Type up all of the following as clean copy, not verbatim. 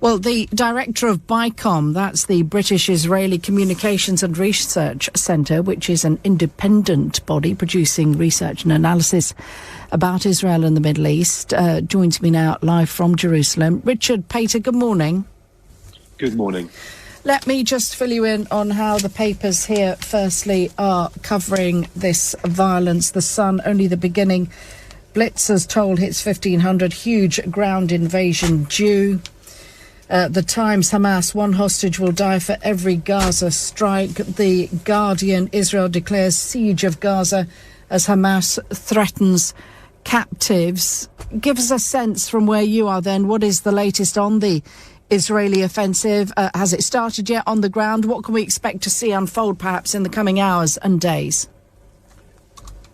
Well, the director of BICOM, that's the British-Israeli Communications and Research Centre, which is an independent body producing research and analysis about Israel and the Middle East, joins me now live from Jerusalem. Richard Pater, good morning. Good morning. Let me just fill you in on how the papers here, firstly, are covering this violence. The Sun, only the beginning. Blitzers toll hits 1,500, huge ground invasion due. The Times, Hamas, one hostage will die for every Gaza strike. The Guardian, Israel declares siege of Gaza as Hamas threatens captives. Give us a sense from where you are then. What is the latest on the Israeli offensive? Has it started yet on the ground? What can we expect to see unfold perhaps in the coming hours and days?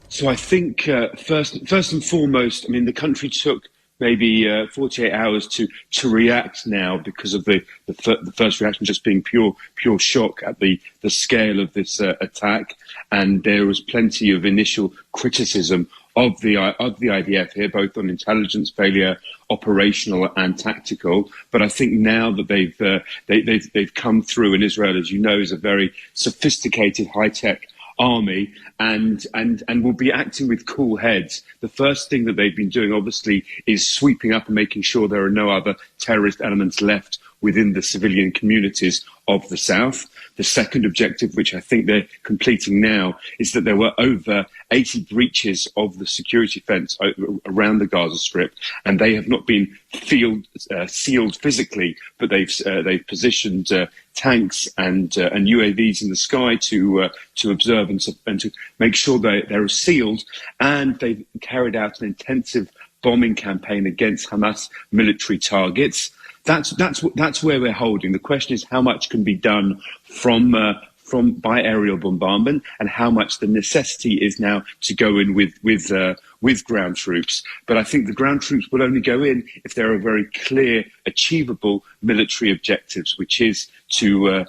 So I think first and foremost, I mean, the country took maybe 48 hours to react now because of the first reaction just being pure shock at the scale of this attack, and there was plenty of initial criticism of the IDF here, both on intelligence failure, operational and tactical. But I think now that they've come through, and Israel, as you know, is a very sophisticated, high-tech army, and will be acting with cool heads. The first thing that they've been doing, obviously, is sweeping up and making sure there are no other terrorist elements left within the civilian communities of the south. The second objective, which I think they're completing now, is that there were over 80 breaches of the security fence around the Gaza Strip, and they have not been sealed physically, but they've positioned tanks and UAVs in the sky to observe and to make sure they're sealed, and they've carried out an intensive bombing campaign against Hamas military targets. That's where we're holding. The question is how much can be done from by aerial bombardment, and how much the necessity is now to go in with ground troops. But I think the ground troops will only go in if there are very clear, achievable military objectives, which is to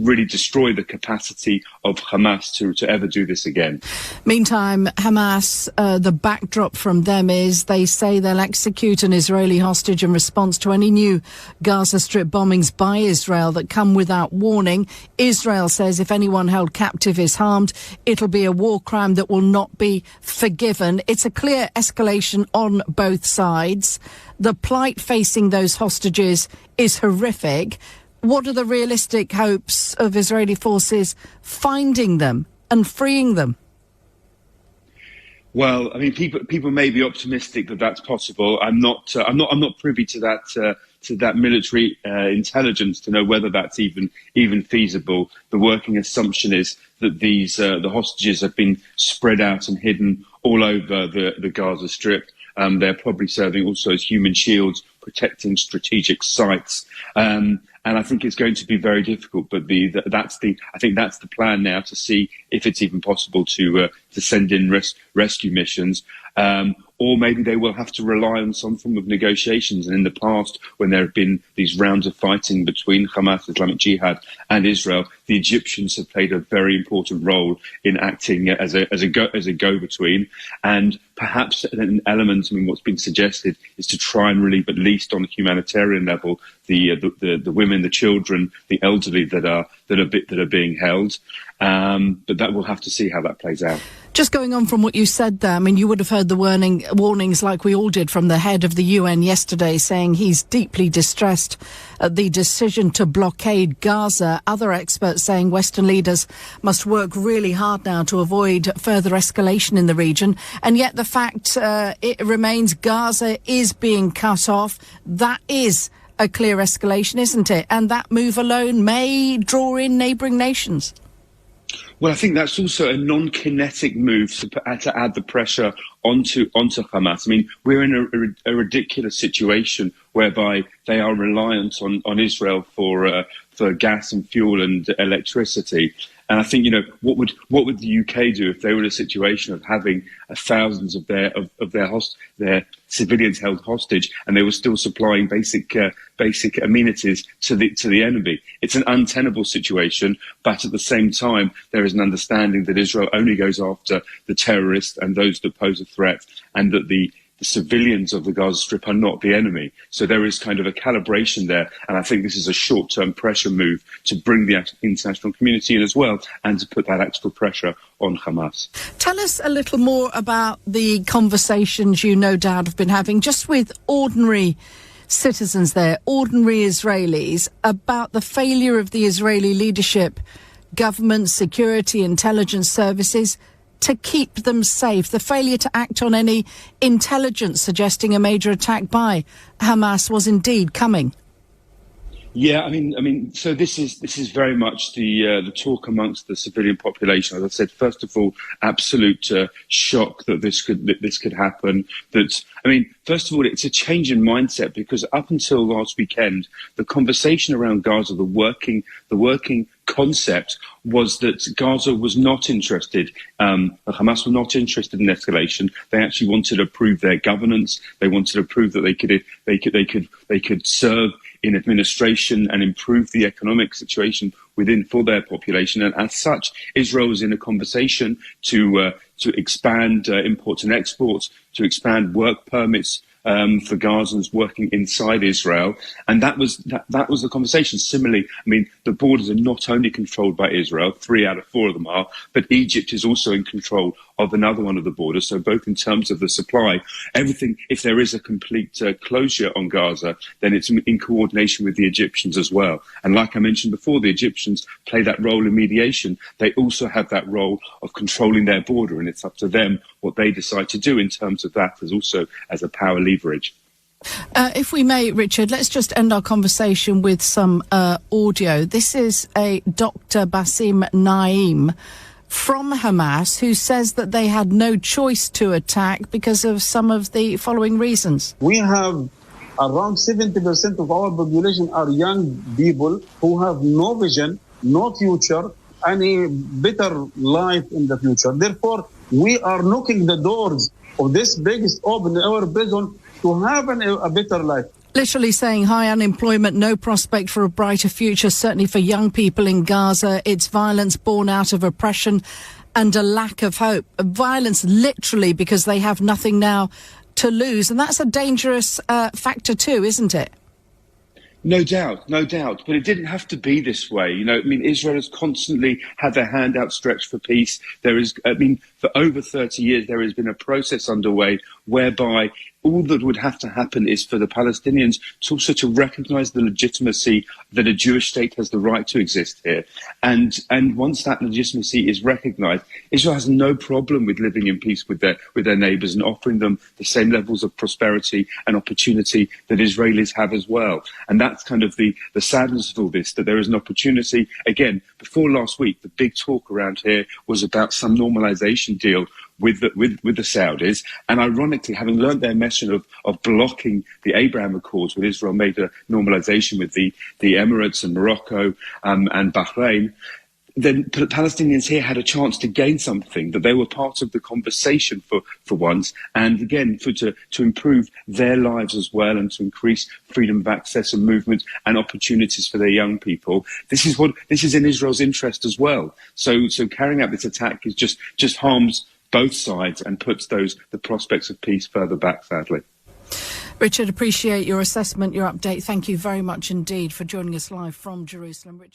really destroy the capacity of Hamas to ever do this again. Meantime, Hamas, the backdrop from them is they say they'll execute an Israeli hostage in response to any new Gaza Strip bombings by Israel that come without warning. Israel says if anyone held captive is harmed, it'll be a war crime that will not be forgiven. It's a clear escalation on both sides. The plight facing those hostages is horrific. What are the realistic hopes of Israeli forces finding them and freeing them? Well, I mean, people may be optimistic that that's possible. I'm not privy to that military intelligence to know whether that's even feasible. The working assumption is that the hostages have been spread out and hidden all over the Gaza Strip. They're probably serving also as human shields, protecting strategic sites. And I think it's going to be very difficult, but I think that's the plan now, to see if it's even possible to send in rescue missions. Or maybe they will have to rely on some form of negotiations. And in the past, when there have been these rounds of fighting between Hamas, Islamic Jihad, and Israel, the Egyptians have played a very important role in acting as a go-between. And perhaps an element, I mean, what's been suggested is to try and relieve, at least on a humanitarian level, the women, the children, the elderly that are being held. But that we'll have to see how that plays out. Just going on from what you said there, I mean, you would have heard the warnings like we all did from the head of the UN yesterday, saying he's deeply distressed at the decision to blockade Gaza. Other experts saying Western leaders must work really hard now to avoid further escalation in the region. And yet the fact it remains Gaza is being cut off. That is a clear escalation, isn't it? And that move alone may draw in neighbouring nations. Well, I think that's also a non-kinetic move to add the pressure onto Hamas. I mean, we're in a ridiculous situation whereby they are reliant on Israel for gas and fuel and electricity. And I think, you know, what would the UK do if they were in a situation of having thousands of their civilians held hostage, and they were still supplying basic amenities to the enemy? It's an untenable situation, but at the same time, there is an understanding that Israel only goes after the terrorists and those that pose a threat, and that the the civilians of the Gaza Strip are not the enemy. So there is kind of a calibration there. And I think this is a short-term pressure move to bring the international community in as well and to put that extra pressure on Hamas. Tell us a little more about the conversations you no doubt have been having just with ordinary citizens there, ordinary Israelis, about the failure of the Israeli leadership, government, security, intelligence services to keep them safe, the failure to act on any intelligence suggesting a major attack by Hamas was indeed coming. Yeah, I mean, so this is very much the talk amongst the civilian population. As I said, first of all, absolute shock that this could happen. First of all, it's a change in mindset, because up until last weekend, the conversation around Gaza, the working concept was that Gaza was not interested, Hamas were not interested in escalation. They actually wanted to prove their governance. They wanted to prove that they could serve in administration and improve the economic situation for their population. And as such, Israel was in a conversation to expand imports and exports, to expand work permits for Gazans working inside Israel. And that was the conversation. Similarly, the borders are not only controlled by Israel, 3 out of 4 of them are, but Egypt is also in control of another one of the borders. So both in terms of the supply, everything, if there is a complete closure on Gaza, then it's in coordination with the Egyptians as well. And like I mentioned before, the Egyptians play that role in mediation. They also have that role of controlling their border, and it's up to them what they decide to do in terms of that as a power leverage. If we may, Richard, let's just end our conversation with some audio. This is a Dr. Bassem Naim from Hamas, who says that they had no choice to attack because of some of the following reasons. We have around 70% of our population are young people who have no vision, no future, any better life in the future. Therefore, we are knocking the doors of this biggest open air prison to have a better life. Literally saying high unemployment, no prospect for a brighter future, certainly for young people in Gaza. It's violence born out of oppression and a lack of hope. Violence literally because they have nothing now to lose. And that's a dangerous factor too, isn't it? No doubt. But it didn't have to be this way. Israel has constantly had their hand outstretched for peace. For over 30 years, there has been a process underway whereby all that would have to happen is for the Palestinians to recognise the legitimacy that a Jewish state has the right to exist here. And once that legitimacy is recognised, Israel has no problem with living in peace with their neighbours and offering them the same levels of prosperity and opportunity that Israelis have as well. And that's kind of the sadness of all this, that there is an opportunity. Again, before last week, the big talk around here was about some normalisation deal with the Saudis, and ironically, having learned their mission of blocking the Abraham Accords, when Israel made a normalization with the Emirates and Morocco and Bahrain, then Palestinians here had a chance to gain something, that they were part of the conversation for once, and again to improve their lives as well, and to increase freedom of access and movement and opportunities for their young people. This is in Israel's interest as well. So carrying out this attack is just harms both sides and puts the prospects of peace further back, sadly. Richard, appreciate your assessment, your update. Thank you very much indeed for joining us live from Jerusalem. Richard.